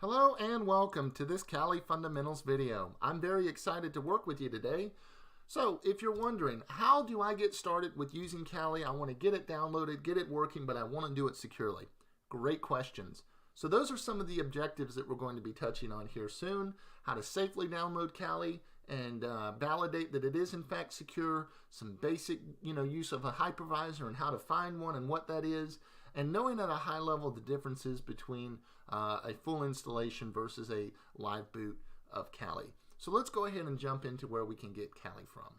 Hello and welcome to this Kali Fundamentals video. I'm very excited to work with you today. So if you're wondering, how do I get started with using Kali? I want to get it downloaded, get it working, but I want to do it securely. Great questions. So those are some of the objectives that we're going to be touching on here soon. How to safely download Kali and validate that it is in fact secure, some basic use of a hypervisor and how to find one and what that is, and knowing at a high level the differences between a full installation versus a live boot of Kali. So let's go ahead and jump into where we can get Kali from.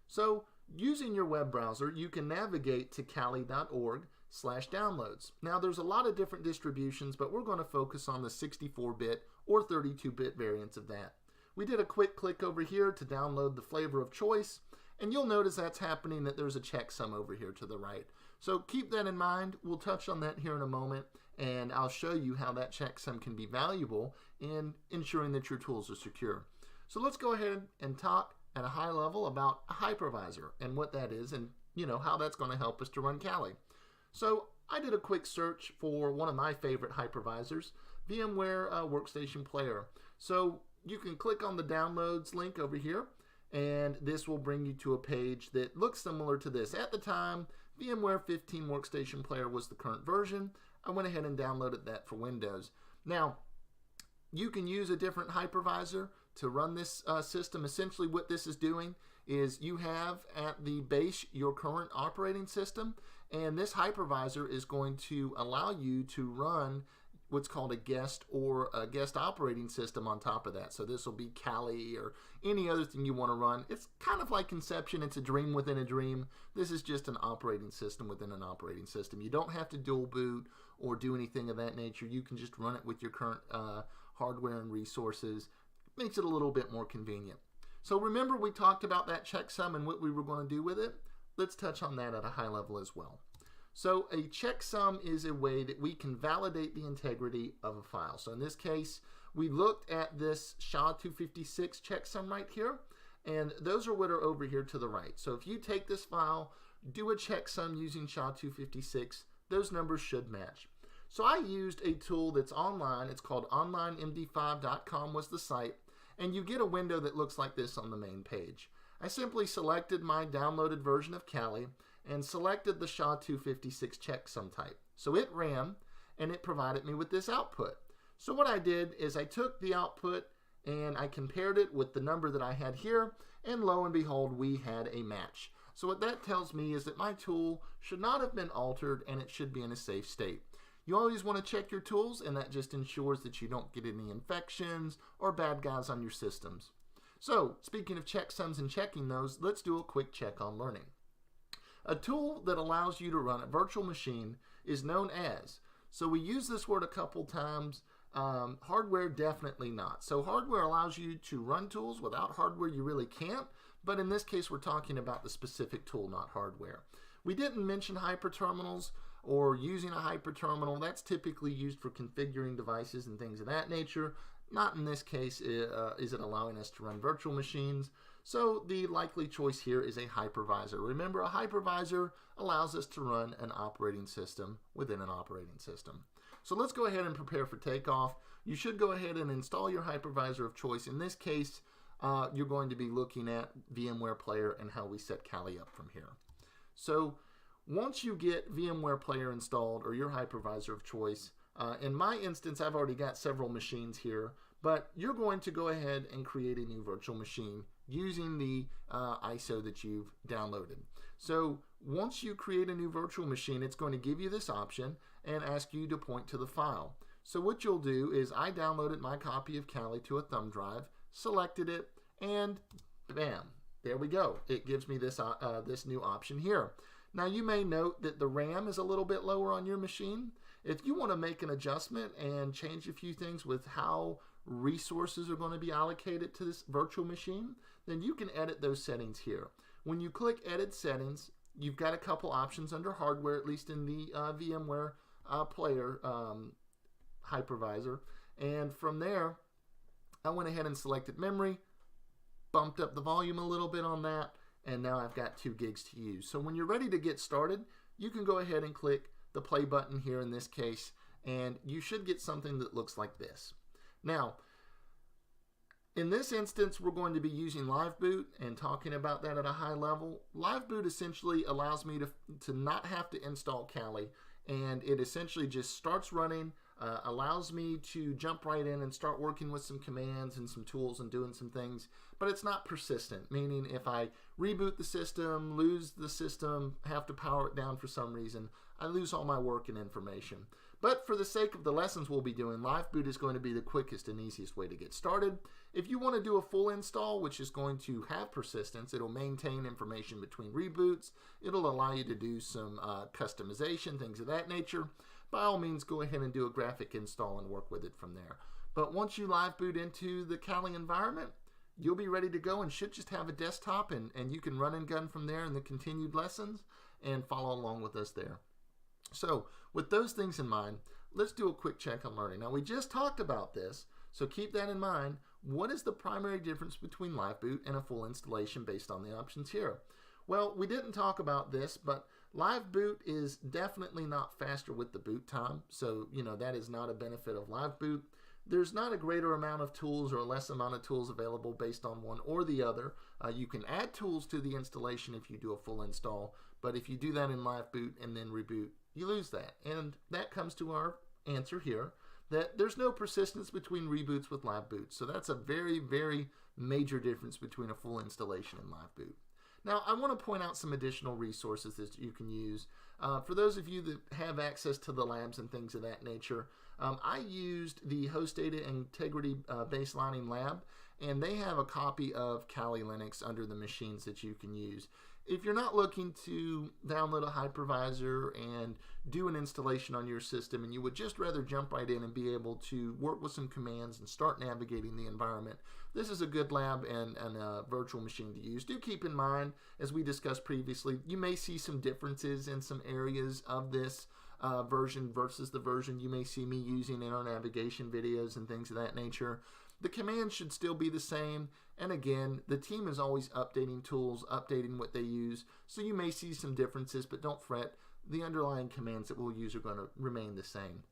So using your web browser, you can navigate to kali.org/downloads. Now there's a lot of different distributions, but we're going to focus on the 64-bit or 32-bit variants of that. We did a quick click over here to download the flavor of choice, and you'll notice that's happening, that there's a checksum over here to the right. So keep that in mind. We'll touch on that here in a moment, and I'll show you how that checksum can be valuable in ensuring that your tools are secure. So let's go ahead and talk at a high level about a hypervisor and what that is, and how that's going to help us to run Kali. So I did a quick search for one of my favorite hypervisors, VMware Workstation Player. So you can click on the downloads link over here, and this will bring you to a page that looks similar to this. At the time, VMware 15 Workstation Player was the current version. I went ahead and downloaded that for Windows. Now, you can use a different hypervisor to run this system. Essentially what this is doing is you have at the base your current operating system, and this hypervisor is going to allow you to run what's called a guest or a guest operating system on top of that. So this will be Kali or any other thing you want to run. It's kind of like Inception. It's a dream within a dream. This is just an operating system within an operating system. You don't have to dual boot or do anything of that nature. You can just run it with your current hardware and resources. Makes it a little bit more convenient. So remember, we talked about that checksum and what we were going to do with it. Let's touch on that at a high level as well. So a checksum is a way that we can validate the integrity of a file. So in this case, we looked at this SHA-256 checksum right here, and those are what are over here to the right. So if you take this file, do a checksum using SHA-256, those numbers should match. So I used a tool that's online. It's called onlinemd5.com was the site, and you get a window that looks like this on the main page. I simply selected my downloaded version of Kali and selected the SHA-256 checksum type. So it ran, and it provided me with this output. So what I did is I took the output and I compared it with the number that I had here, and lo and behold, we had a match. So what that tells me is that my tool should not have been altered, and it should be in a safe state. You always want to check your tools, and that just ensures that you don't get any infections or bad guys on your systems. So speaking of checksums and checking those, let's do a quick check on learning. A tool that allows you to run a virtual machine is known as, so we use this word a couple times, hardware definitely not. So hardware allows you to run tools. Without hardware you really can't, but in this case we're talking about the specific tool, not hardware. We didn't mention hyperterminals or using a hyperterminal. That's typically used for configuring devices and things of that nature. Not in this case is it allowing us to run virtual machines. So the likely choice here is a hypervisor. Remember, a hypervisor allows us to run an operating system within an operating system. So let's go ahead and prepare for takeoff. You should go ahead and install your hypervisor of choice. In this case, you're going to be looking at VMware Player and how we set Kali up from here. So once you get VMware Player installed or your hypervisor of choice, in my instance, I've already got several machines here, but you're going to go ahead and create a new virtual machine using the ISO that you've downloaded. So once you create a new virtual machine, it's going to give you this option and ask you to point to the file. So what you'll do is I downloaded my copy of Kali to a thumb drive, selected it, and bam, there we go. It gives me this, this new option here. Now you may note that the RAM is a little bit lower on your machine. If you want to make an adjustment and change a few things with how resources are going to be allocated to this virtual machine, then you can edit those settings here. When you click Edit Settings, you've got a couple options under hardware, at least in the VMware Player hypervisor. And from there, I went ahead and selected memory, bumped up the volume a little bit on that, and now I've got 2 gigs to use. So when you're ready to get started, you can go ahead and click the play button here in this case, and you should get something that looks like this. Now, in this instance, we're going to be using Live Boot and talking about that at a high level. Live Boot essentially allows me to not have to install Kali, and it essentially just starts running, allows me to jump right in and start working with some commands and some tools and doing some things, but it's not persistent, meaning if I reboot the system, lose the system, have to power it down for some reason, I lose all my work and information. But for the sake of the lessons we'll be doing, Live Boot is going to be the quickest and easiest way to get started. If you want to do a full install, which is going to have persistence, it'll maintain information between reboots, it'll allow you to do some customization, things of that nature. By all means, go ahead and do a graphic install and work with it from there. But once you Live Boot into the Kali environment, you'll be ready to go and should just have a desktop, and you can run and gun from there in the continued lessons and follow along with us there. So with those things in mind, let's do a quick check on learning. Now, we just talked about this, so keep that in mind. What is the primary difference between Live Boot and a full installation based on the options here? Well, we didn't talk about this, but Live Boot is definitely not faster with the boot time, so that is not a benefit of Live Boot. There's not a greater amount of tools or a less amount of tools available based on one or the other. You can add tools to the installation if you do a full install, but if you do that in Live Boot and then reboot, you lose that. And that comes to our answer here, that there's no persistence between reboots with Live Boot. So that's a very, very major difference between a full installation and Live Boot. Now, I want to point out some additional resources that you can use. For those of you that have access to the labs and things of that nature, I used the Host Data Integrity Baselining Lab, and they have a copy of Kali Linux under the machines that you can use. If you're not looking to download a hypervisor and do an installation on your system, and you would just rather jump right in and be able to work with some commands and start navigating the environment, this is a good lab and a virtual machine to use. Do keep in mind, as we discussed previously, you may see some differences in some areas of this version versus the version you may see me using in our navigation videos and things of that nature. The commands should still be the same, and again, the team is always updating tools, updating what they use, so you may see some differences, but don't fret. The underlying commands that we'll use are going to remain the same.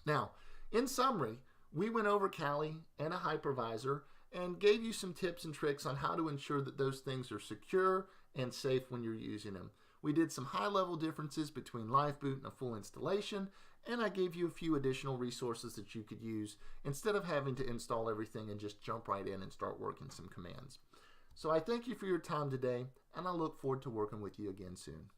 Now, in summary, we went over Kali and a hypervisor and gave you some tips and tricks on how to ensure that those things are secure and safe when you're using them. We did some high-level differences between Live Boot and a full installation, and I gave you a few additional resources that you could use instead of having to install everything and just jump right in and start working some commands. So I thank you for your time today, and I look forward to working with you again soon.